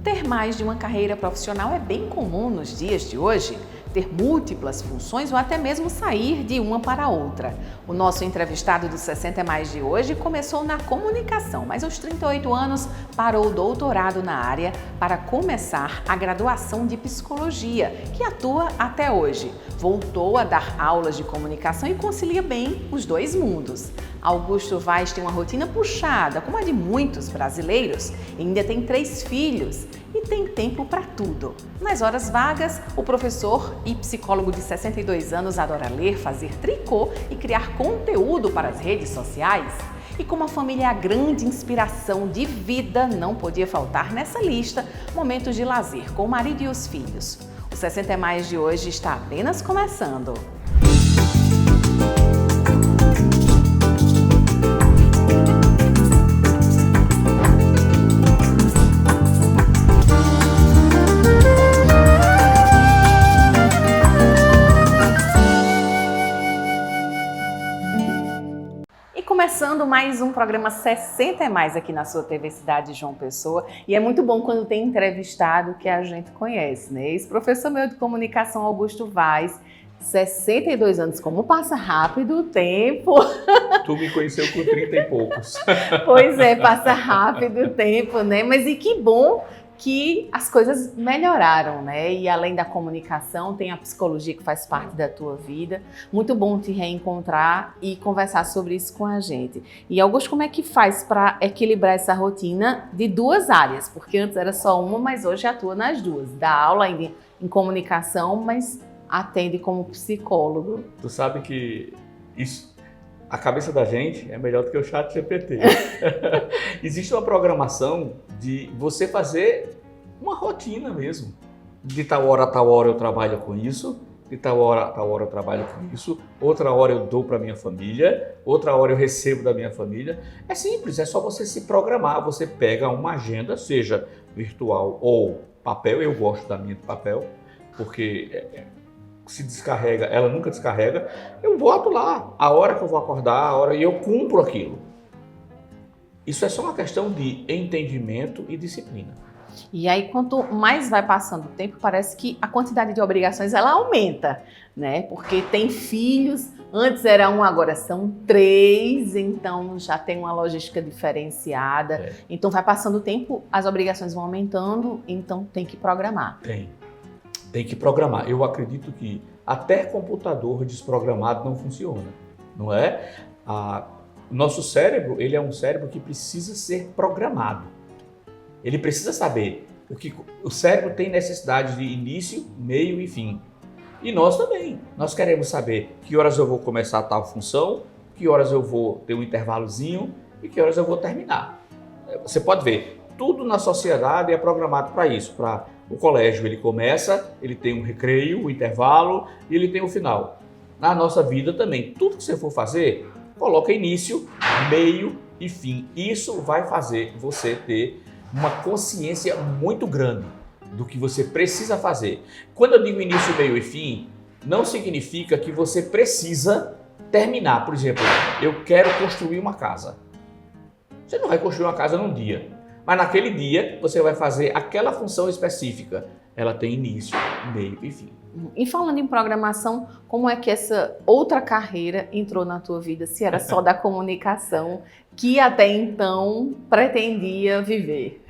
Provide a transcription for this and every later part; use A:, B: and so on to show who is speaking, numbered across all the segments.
A: Ter mais de uma carreira profissional é bem comum nos dias de hoje. Ter múltiplas funções ou até mesmo sair de uma para outra. O nosso entrevistado do 60 Mais de hoje começou na comunicação, mas aos 38 anos parou o doutorado na área para começar a graduação de psicologia, que atua até hoje. Voltou a dar aulas de comunicação e concilia bem os dois mundos. Augusto Vaz tem uma rotina puxada, como a de muitos brasileiros, e ainda tem 3 filhos e tem tempo para tudo. Nas horas vagas, o professor e psicólogo de 62 anos adora ler, fazer tricô e criar conteúdo para as redes sociais. E como a família é a grande inspiração de vida, não podia faltar nessa lista momentos de lazer com o marido e os filhos. O 60 Mais de hoje está apenas começando. Começando mais um programa 60 Mais aqui na sua TV Cidade João Pessoa, e é muito bom quando tem entrevistado que a gente conhece, né? Esse professor meu de comunicação, Augusto Vaz, 62 anos, como passa rápido o tempo.
B: Tu me conheceu com 30 e poucos.
A: Pois é, passa rápido o tempo, né? Mas e que bom que as coisas melhoraram, né? E além da comunicação, tem a psicologia que faz parte da tua vida. Muito bom te reencontrar e conversar sobre isso com a gente. E Augusto, como é que faz para equilibrar essa rotina de 2 áreas? Porque antes era só uma, mas hoje atua nas 2. Dá aula ainda em comunicação, mas atende como psicólogo.
B: Tu sabe que isso, a cabeça da gente é melhor do que o ChatGPT. Existe uma programação de você fazer uma rotina mesmo. De tal hora a tal hora eu trabalho com isso, de tal hora a tal hora eu trabalho com isso, outra hora eu dou para minha família, outra hora eu recebo da minha família. É simples, é só você se programar. Você pega uma agenda, seja virtual ou papel. Eu gosto da minha de papel, porque se descarrega, ela nunca descarrega. Eu boto lá a hora que eu vou acordar, a hora, e eu cumpro aquilo. Isso é só uma questão de entendimento e disciplina.
A: E aí, quanto mais vai passando o tempo, parece que a quantidade de obrigações ela aumenta, né? Porque tem filhos, antes era 1, agora são 3, então já tem uma logística diferenciada. Então vai passando o tempo, as obrigações vão aumentando, então tem que programar.
B: Tem que programar. Eu acredito que até computador desprogramado não funciona, não é? O nosso cérebro, ele é um cérebro que precisa ser programado. Ele precisa saber o que o cérebro tem necessidade de início, meio e fim. E nós também. Nós queremos saber que horas eu vou começar tal função, que horas eu vou ter um intervalozinho e que horas eu vou terminar. Você pode ver, tudo na sociedade é programado para isso. Para o colégio, ele começa, ele tem um recreio, um intervalo e ele tem um final. Na nossa vida também, tudo que você for fazer, coloca início, meio e fim. Isso vai fazer você ter uma consciência muito grande do que você precisa fazer. Quando eu digo início, meio e fim, não significa que você precisa terminar. Por exemplo, eu quero construir uma casa. Você não vai construir uma casa num dia, mas naquele dia você vai fazer aquela função específica. Ela tem início, meio e fim.
A: E falando em programação, como é que essa outra carreira entrou na tua vida, se era só da comunicação, que até então pretendia viver?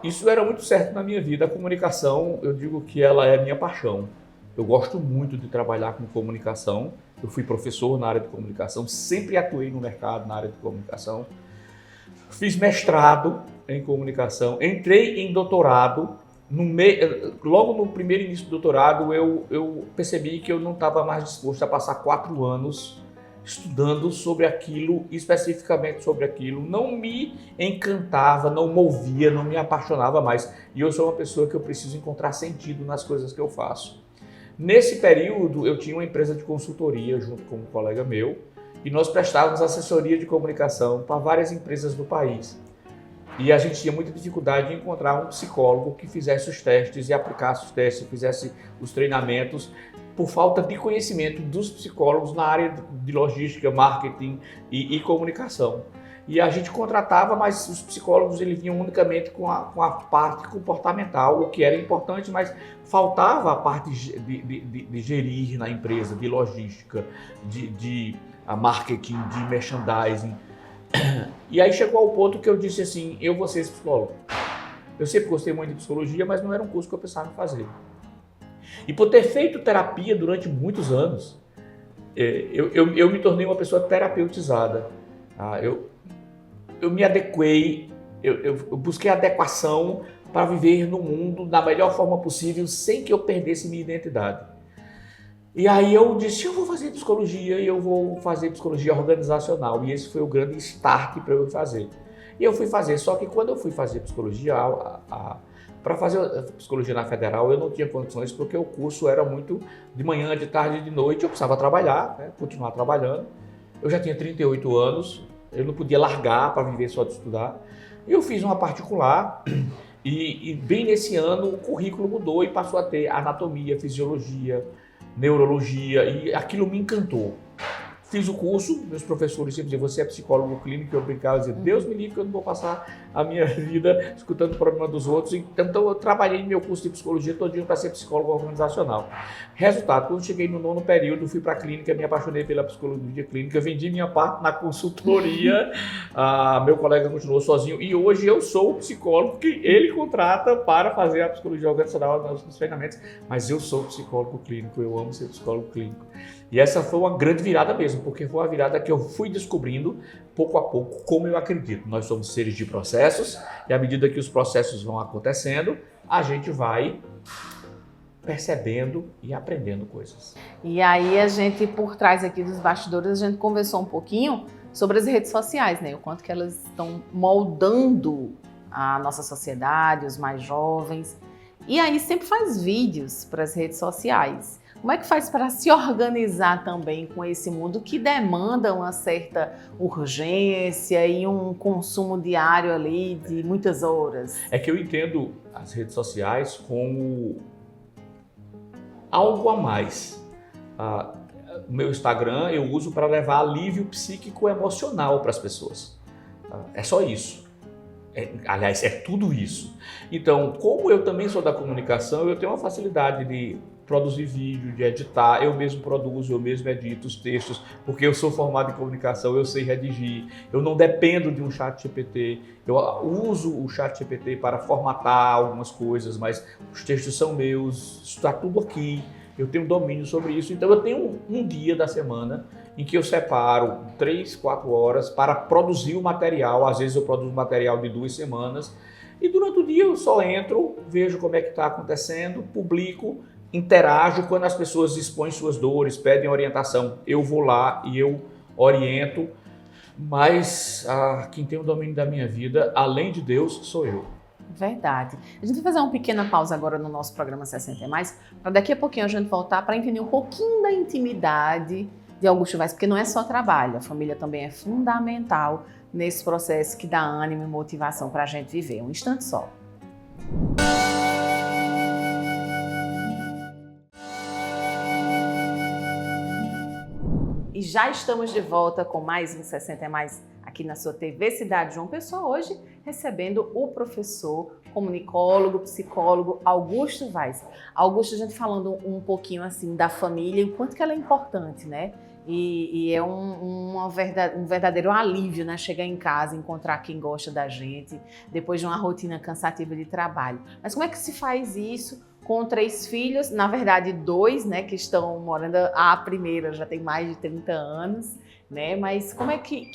B: Isso era muito certo na minha vida. A comunicação, eu digo que ela é a minha paixão. Eu gosto muito de trabalhar com comunicação. Eu fui professor na área de comunicação, sempre atuei no mercado na área de comunicação. Fiz mestrado em comunicação, entrei em doutorado. Logo no primeiro início do doutorado, eu percebi que eu não estava mais disposto a passar 4 anos estudando sobre aquilo, especificamente sobre aquilo. Não me encantava, não movia, não me apaixonava mais. E eu sou uma pessoa que eu preciso encontrar sentido nas coisas que eu faço. Nesse período, eu tinha uma empresa de consultoria junto com um colega meu e nós prestávamos assessoria de comunicação para várias empresas do país. E a gente tinha muita dificuldade de encontrar um psicólogo que fizesse os testes e aplicasse os testes, fizesse os treinamentos, por falta de conhecimento dos psicólogos na área de logística, marketing e comunicação. E a gente contratava, mas os psicólogos eles vinham unicamente com a parte comportamental, o que era importante, mas faltava a parte de gerir na empresa, de logística, de marketing, de merchandising. E aí chegou ao ponto que eu disse assim, eu vou ser psicólogo. Eu sempre gostei muito de psicologia, mas não era um curso que eu pensava em fazer. E por ter feito terapia durante muitos anos, eu me tornei uma pessoa terapeutizada. Eu me adequei, eu busquei adequação para viver no mundo da melhor forma possível, sem que eu perdesse minha identidade. E aí eu disse, eu vou fazer psicologia e eu vou fazer psicologia organizacional. E esse foi o grande start para eu fazer. E eu fui fazer, só que quando eu fui fazer psicologia, para fazer psicologia na Federal, eu não tinha condições porque o curso era muito de manhã, de tarde e de noite. Eu precisava trabalhar, né, continuar trabalhando. Eu já tinha 38 anos, eu não podia largar para viver só de estudar. E eu fiz uma particular e bem nesse ano o currículo mudou e passou a ter anatomia, fisiologia, neurologia e aquilo me encantou. Fiz o curso, meus professores sempre diziam, você é psicólogo clínico, eu brincava e dizia, Deus me livre que eu não vou passar a minha vida escutando o problema dos outros. Então eu trabalhei no meu curso de psicologia todinho para ser psicólogo organizacional. Resultado, quando cheguei no 9º período, fui para a clínica, me apaixonei pela psicologia clínica, vendi minha parte na consultoria, meu colega continuou sozinho e hoje eu sou o psicólogo que ele contrata para fazer a psicologia organizacional nos treinamentos, mas eu sou psicólogo clínico, eu amo ser psicólogo clínico. E essa foi uma grande virada mesmo, porque foi uma virada que eu fui descobrindo pouco a pouco como eu acredito. Nós somos seres de processos e à medida que os processos vão acontecendo, a gente vai percebendo e aprendendo coisas.
A: E aí a gente, por trás aqui dos bastidores, a gente conversou um pouquinho sobre as redes sociais, né? O quanto que elas estão moldando a nossa sociedade, os mais jovens. E aí sempre faz vídeos para as redes sociais. Como é que faz para se organizar também com esse mundo que demanda uma certa urgência e um consumo diário ali de muitas horas?
B: É que eu entendo as redes sociais como algo a mais. O meu Instagram eu uso para levar alívio psíquico e emocional para as pessoas. É só isso. Aliás, é tudo isso. Então, como eu também sou da comunicação, eu tenho uma facilidade de produzir vídeo, de editar, eu mesmo produzo, eu mesmo edito os textos, porque eu sou formado em comunicação, eu sei redigir, eu não dependo de um chat GPT, eu uso o chat GPT para formatar algumas coisas, mas os textos são meus, está tudo aqui, eu tenho domínio sobre isso, então eu tenho um dia da semana em que eu separo 3, 4 horas para produzir o material, às vezes eu produzo material de 2 semanas, e durante o dia eu só entro, vejo como é que está acontecendo, publico, interajo quando as pessoas expõem suas dores, pedem orientação, eu vou lá e eu oriento, mas quem tem o domínio da minha vida, além de Deus, sou eu.
A: Verdade. A gente vai fazer uma pequena pausa agora no nosso programa 60 Mais, para daqui a pouquinho a gente voltar para entender um pouquinho da intimidade de Augusto Vaz, porque não é só trabalho, a família também é fundamental nesse processo que dá ânimo e motivação para a gente viver. Um instante só. E já estamos de volta com mais um 60 Mais aqui na sua TV Cidade João Pessoa, hoje recebendo o professor, comunicólogo, psicólogo Augusto Vaz. Augusto, a gente falando um pouquinho assim da família, o quanto que ela é importante, né? E é um verdadeiro alívio, né? Chegar em casa, encontrar quem gosta da gente, depois de uma rotina cansativa de trabalho. Mas como é que se faz isso com 3 filhos, na verdade 2, né, que estão morando, a primeira já tem mais de 30 anos, né, mas como é que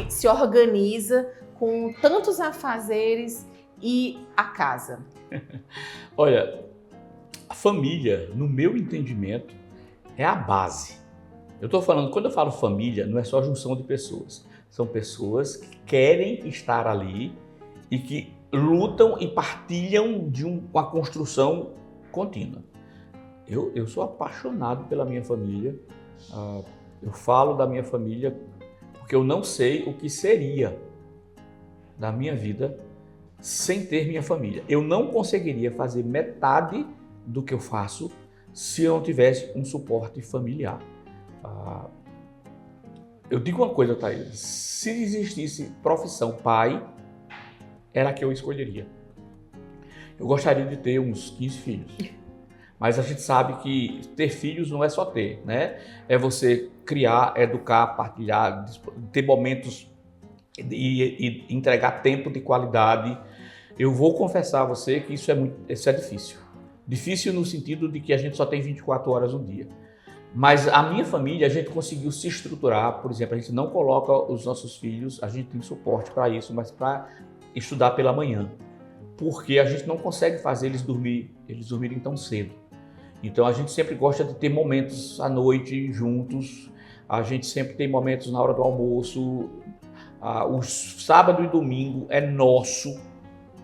A: se organiza com tantos afazeres e a casa?
B: Olha, a família, no meu entendimento, é a base. Eu estou falando, quando eu falo família, não é só junção de pessoas, são pessoas que querem estar ali e que lutam e partilham de uma construção contínua. Eu sou apaixonado pela minha família, eu falo da minha família porque eu não sei o que seria da minha vida sem ter minha família. Eu não conseguiria fazer metade do que eu faço se eu não tivesse um suporte familiar. Eu digo uma coisa, Thaís, se existisse profissão pai, era a que eu escolheria. Eu gostaria de ter uns 15 filhos, mas a gente sabe que ter filhos não é só ter, né? É você criar, educar, partilhar, ter momentos e entregar tempo de qualidade. Eu vou confessar a você que isso é difícil. Difícil no sentido de que a gente só tem 24 horas no dia. Mas a minha família, a gente conseguiu se estruturar, por exemplo, a gente não coloca os nossos filhos, a gente tem suporte para isso, mas para estudar pela manhã, porque a gente não consegue fazer eles dormirem tão cedo. Então a gente sempre gosta de ter momentos à noite juntos, a gente sempre tem momentos na hora do almoço, o sábado e domingo é nosso,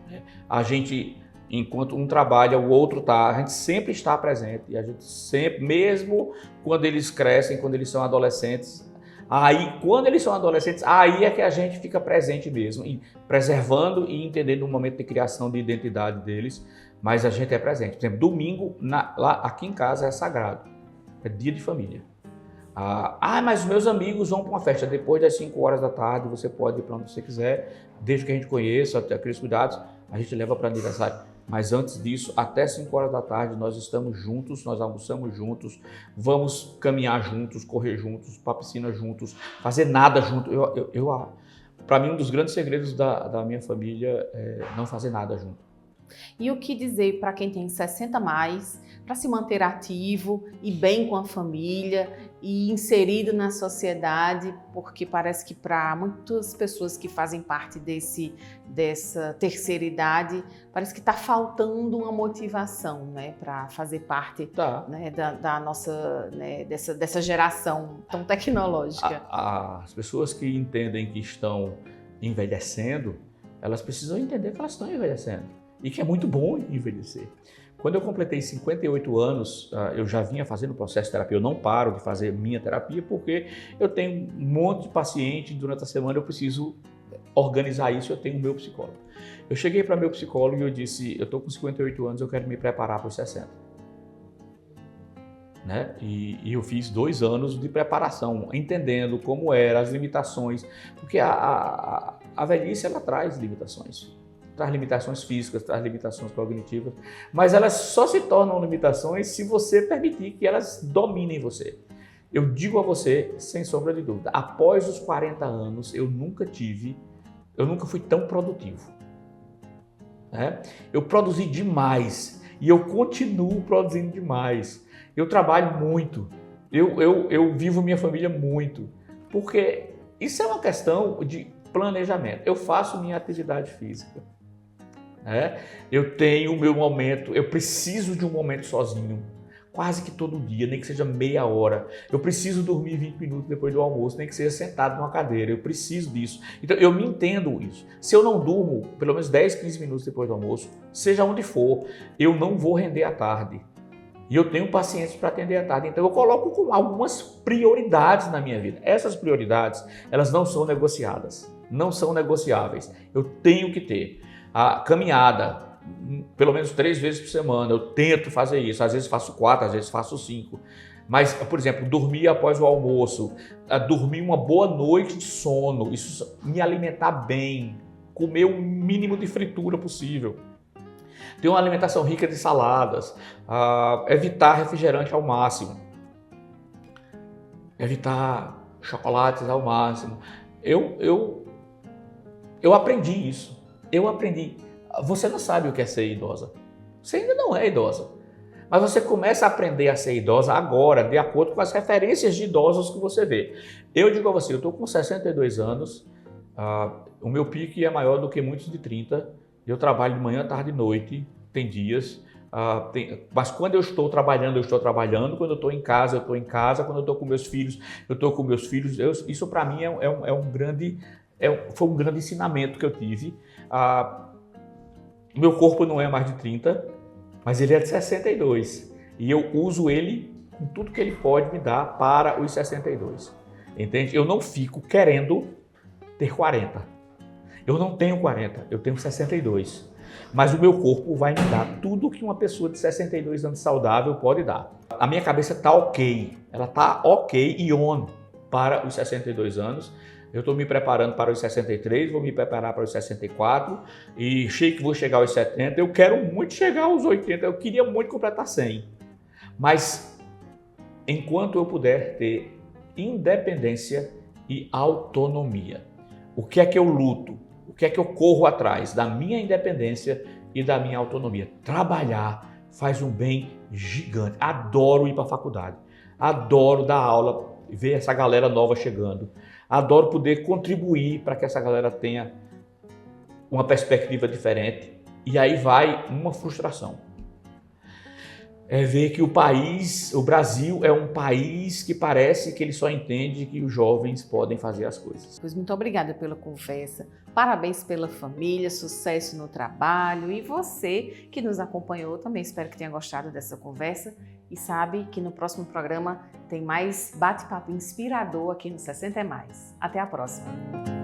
B: né? A gente, enquanto um trabalha, o outro tá, a gente sempre está presente, e a gente sempre, mesmo quando eles crescem, quando eles são adolescentes, quando eles são adolescentes, aí é que a gente fica presente mesmo, e preservando e entendendo o momento de criação de identidade deles, mas a gente é presente. Por exemplo, domingo, lá aqui em casa é sagrado, é dia de família. Mas meus amigos vão para uma festa depois das 5 horas da tarde, você pode ir para onde você quiser, desde que a gente conheça, até aqueles cuidados, a gente leva para aniversário. Mas antes disso, até 5 horas da tarde, nós estamos juntos, nós almoçamos juntos, vamos caminhar juntos, correr juntos, para a piscina juntos, fazer nada junto. Para mim, um dos grandes segredos da minha família é não fazer nada junto.
A: E o que dizer para quem tem 60 a mais, para se manter ativo e bem com a família e inserido na sociedade, porque parece que para muitas pessoas que fazem parte dessa terceira idade, parece que está faltando uma motivação, né, para fazer parte né, da nossa, né, dessa geração tão tecnológica.
B: As pessoas que entendem que estão envelhecendo, elas precisam entender que elas estão envelhecendo. E que é muito bom envelhecer. Quando eu completei 58 anos, eu já vinha fazendo processo de terapia. Eu não paro de fazer minha terapia porque eu tenho um monte de paciente, durante a semana eu preciso organizar isso, eu tenho o meu psicólogo. Eu cheguei para meu psicólogo e eu disse, eu estou com 58 anos, eu quero me preparar para os 60. Né? E eu fiz 2 anos de preparação, entendendo como eram as limitações, porque a velhice ela traz limitações. Traz limitações físicas, traz limitações cognitivas, mas elas só se tornam limitações se você permitir que elas dominem você. Eu digo a você, sem sombra de dúvida, após os 40 anos, eu nunca fui tão produtivo. Né? Eu produzi demais e eu continuo produzindo demais. Eu trabalho muito, eu vivo minha família muito, porque isso é uma questão de planejamento. Eu faço minha atividade física. Eu tenho o meu momento, eu preciso de um momento sozinho, quase que todo dia, nem que seja meia hora. Eu preciso dormir 20 minutos depois do almoço, nem que seja sentado numa cadeira, eu preciso disso. Então eu me entendo isso. Se eu não durmo pelo menos 10, 15 minutos depois do almoço, seja onde for, eu não vou render à tarde. E eu tenho pacientes para atender à tarde, então eu coloco com algumas prioridades na minha vida. Essas prioridades, elas não são negociadas, não são negociáveis. Eu tenho que ter a caminhada, pelo menos 3 vezes por semana, eu tento fazer isso, às vezes faço 4, às vezes faço 5, mas, por exemplo, dormir após o almoço, dormir uma boa noite de sono, isso me alimentar bem, comer o mínimo de fritura possível, ter uma alimentação rica de saladas, evitar refrigerante ao máximo, evitar chocolates ao máximo. Eu aprendi isso. Eu aprendi. Você não sabe o que é ser idosa. Você ainda não é idosa. Mas você começa a aprender a ser idosa agora, de acordo com as referências de idosos que você vê. Eu digo a você, eu estou com 62 anos, o meu pique é maior do que muitos de 30. Eu trabalho de manhã, tarde e noite, tem dias. Mas quando eu estou trabalhando, eu estou trabalhando. Quando eu estou em casa, eu estou em casa. Quando eu estou com meus filhos, eu estou com meus filhos. Isso para mim foi um grande ensinamento que eu tive. Meu corpo não é mais de 30, mas ele é de 62. E eu uso ele com tudo que ele pode me dar para os 62. Entende? Eu não fico querendo ter 40. Eu não tenho 40, eu tenho 62. Mas o meu corpo vai me dar tudo que uma pessoa de 62 anos saudável pode dar. A minha cabeça está ok, ela está ok e on. para os 62 anos. Eu estou me preparando para os 63, vou me preparar para os 64 e sei que vou chegar aos 70. Eu quero muito chegar aos 80, eu queria muito completar 100. Mas enquanto eu puder ter independência e autonomia, o que é que eu luto? O que é que eu corro atrás? Da minha independência e da minha autonomia. Trabalhar faz um bem gigante. Adoro ir para a faculdade, adoro dar aula, ver essa galera nova chegando. Adoro poder contribuir para que essa galera tenha uma perspectiva diferente. E aí vai uma frustração. É ver que o Brasil é um país que parece que ele só entende que os jovens podem fazer as coisas.
A: Pois muito obrigada pela conversa, parabéns pela família, sucesso no trabalho e você que nos acompanhou também espero que tenha gostado dessa conversa e sabe que no próximo programa tem mais bate-papo inspirador aqui no 60 é Mais. Até a próxima!